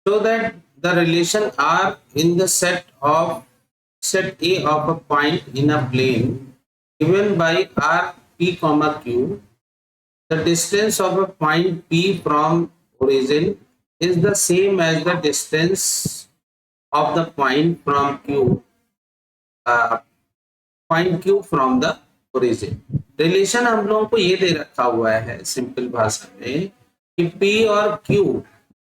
So that the relation R in the set A of a point in a plane given by R P comma Q, the distance of a point P from origin is the same as the distance of the point from uh, point Q from the origin. Relation हम लोगों को ये दे रखा हुआ है simple भाषा में कि P और Q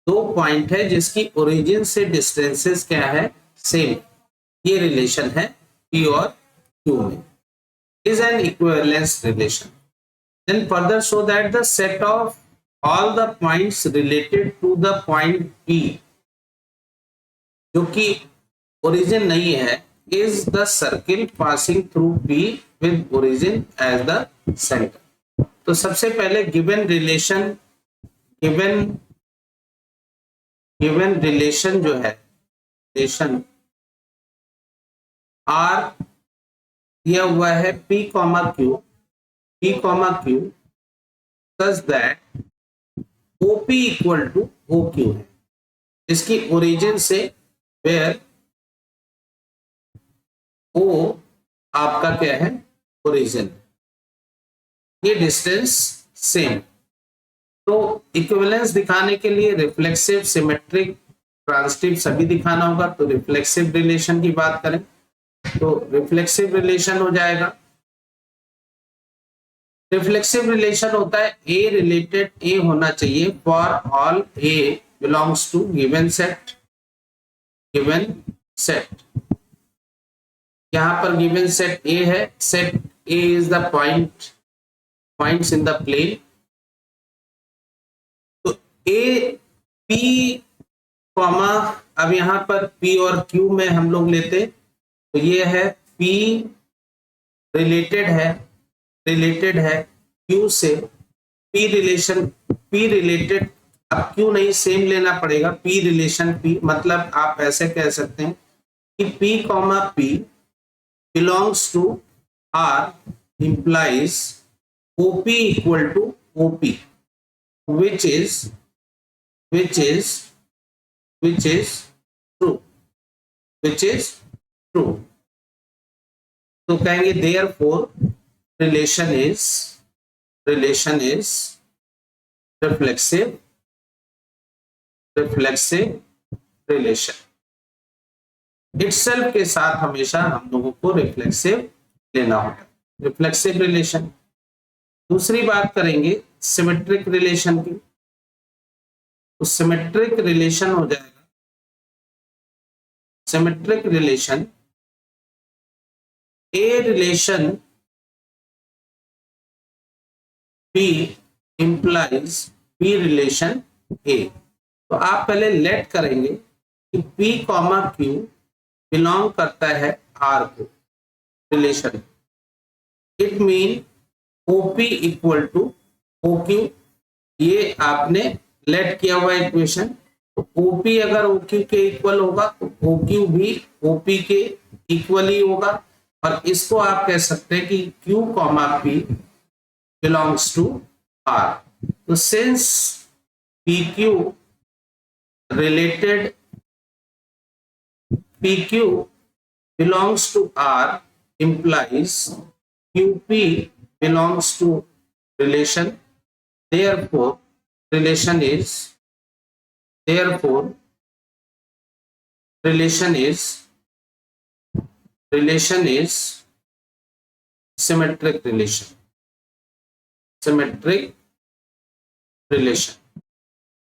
दो पॉइंट है जिसकी ओरिजिन से डिस्टेंसेस क्या है, सेम. ये रिलेशन है P और Q में. Is an equivalence relation. Then further show that the set of all the points related to the point P जो कि origin नहीं है is the circle passing through P with origin as the center. तो सबसे पहले given relation जो है relation R दिया हुआ है P, Q such that OP equal to OQ है. इसकी ओरिजिन से वेयर O आपका क्या है, ओरिजिन, ये डिस्टेंस सेम. तो इक्विवेलेंस दिखाने के लिए रिफ्लेक्सिव, सिमेट्रिक, ट्रांजिटिव सभी दिखाना होगा. तो रिफ्लेक्सिव रिलेशन की बात करें तो रिफ्लेक्सिव रिलेशन हो जाएगा. रिफ्लेक्सिव रिलेशन होता है A रिलेटेड A होना चाहिए for all A belongs to given set. यहां पर गिवन सेट A है. Set A is the points in the plane. तो A P कॉमा, अब यहां पर P और Q में हम लोग लेते तो ये है P रिलेटेड है Q से. P रिलेटेड, अब Q नहीं सेम लेना पड़ेगा. P रिलेशन P मतलब आप ऐसे कह सकते हैं कि P comma P belongs to R implies OP equal to OP which is true. तो कहेंगे therefore relation is reflexive relation. itself के साथ हमेशा हम लोगों को रिफ्लेक्सिव लेना होगा. Reflexive relation. दूसरी बात करेंगे सिमेट्रिक रिलेशन की. तो सिमेट्रिक रिलेशन हो जाएगा, symmetric relation A relation P implies P relation A. तो आप पहले लेट करेंगे कि P कॉमा Q बिलोंग करता है R को relation. It mean OP equal to OQ. ये आपने लेट किया हुआ इक्वेशन. तो OP अगर OQ के इक्वल होगा तो OQ भी OP के इक्वल ही होगा. और इसको आप कह सकते हैं कि Q comma P belongs to R. So since PQ belongs to R implies QP belongs to relation. Therefore relation is symmetric relation.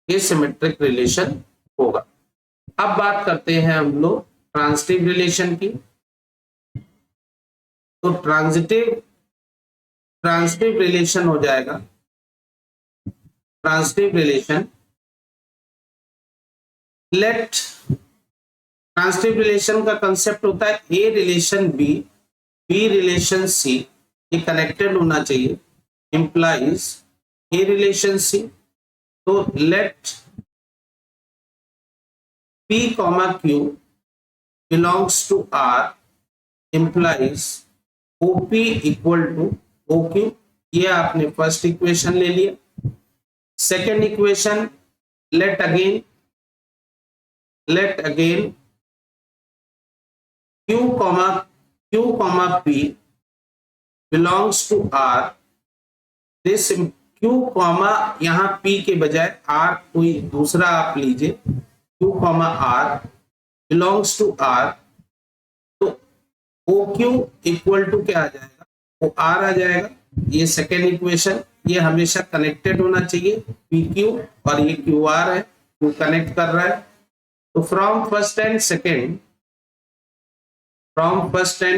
ये सिमेट्रिक रिलेशन होगा. अब बात करते हैं हम लोग ट्रांजिटिव रिलेशन की. तो ट्रांजिटिव रिलेशन हो जाएगा. ट्रांजिटिव रिलेशन का कंसेप्ट होता है A relation B relation C, ये कनेक्टेड होना चाहिए. implies A relation C. तो let P comma Q belongs to R implies OP equal to OQ. ये आपने फर्स्ट इक्वेशन ले लिया. Second equation, let again let again q comma p belongs to r. this q comma यहाँ p के बजाय r कोई दूसरा आप लीजिए, q comma r belongs to r, तो OQ इक्वल टू क्या आ जाएगा, वो R आ जाएगा। ये सेकेंड इक्वेशन, ये हमेशा कनेक्टेड होना चाहिए, PQ और ये QR है, वो कनेक्ट कर रहा है। तो फ्रॉम फर्स्ट एंड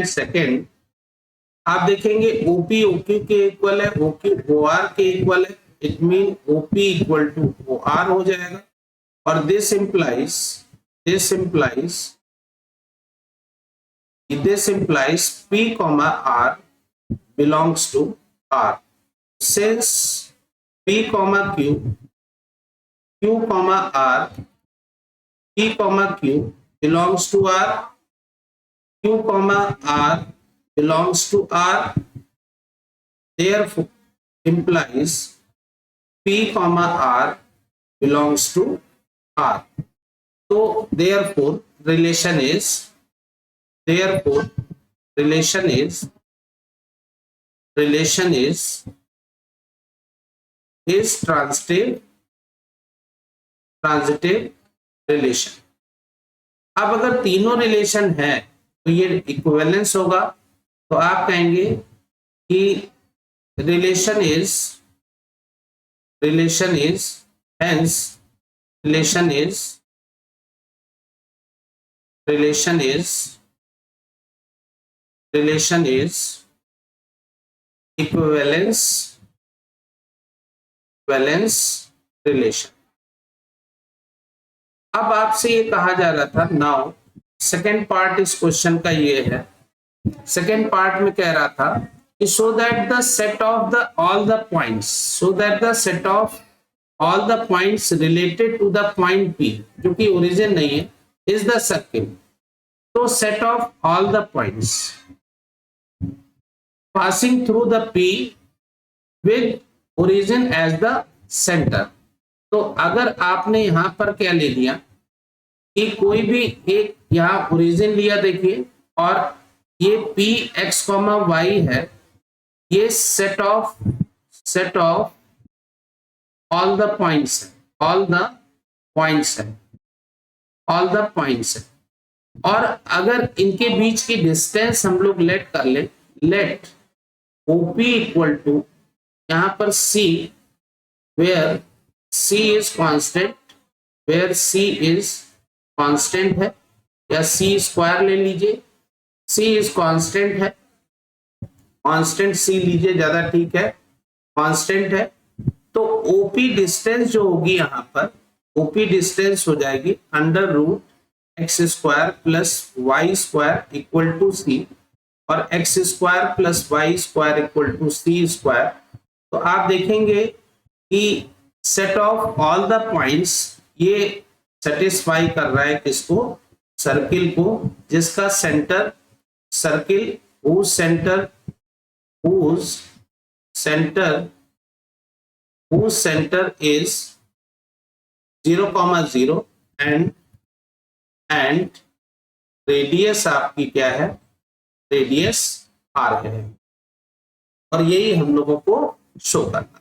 सेकेंड आप देखेंगे OP OQ के इक्वल है, OQ OR के इक्वल है, it mean OP equal to OR हो जाएगा। और this implies P comma R belongs to R. Since P comma Q comma R, P comma Q belongs to R, Q comma R belongs to R, therefore implies P comma R belongs to R. So therefore relation is transitive relation। अब अगर तीनों relation है तो ये equivalence होगा, तो आप कहेंगे कि रिलेशन is equivalence relation। अब आपसे ये कहा जा रहा था, नाउ सेकेंड पार्ट इस क्वेश्चन का ये है, सेकेंड पार्ट में कह रहा था कि so that the set of all the points related to the point P, जो कि ओरिजिन नहीं है, is the circle। तो set of all the points passing through the P with origin as the center। तो अगर आपने यहां पर क्या ले लिया कि कोई भी एक यहां ओरिजिन लिया, देखिए, और ये P x, y है, ये set of all the points है, और अगर इनके बीच की डिस्टेंस हम लोग लेट कर लेट OP इक्वल टू यहां पर C, where C is constant है, या C स्क्वायर ले लीजिए, C इज कांस्टेंट है, कांस्टेंट C लीजिए, ज्यादा ठीक है, कांस्टेंट है। तो OP डिस्टेंस जो होगी यहां पर, OP डिस्टेंस हो जाएगी under root x square plus y square equal to C, और x square plus y square equal to C square. तो आप देखेंगे कि set of all the points ये सेटिस्फाई कर रहा है किसको, सर्किल को, जिसका centre circle whose center is 0,0 and radius आपकी क्या है, रेडियस R है, और यही हम लोगों को शो करना।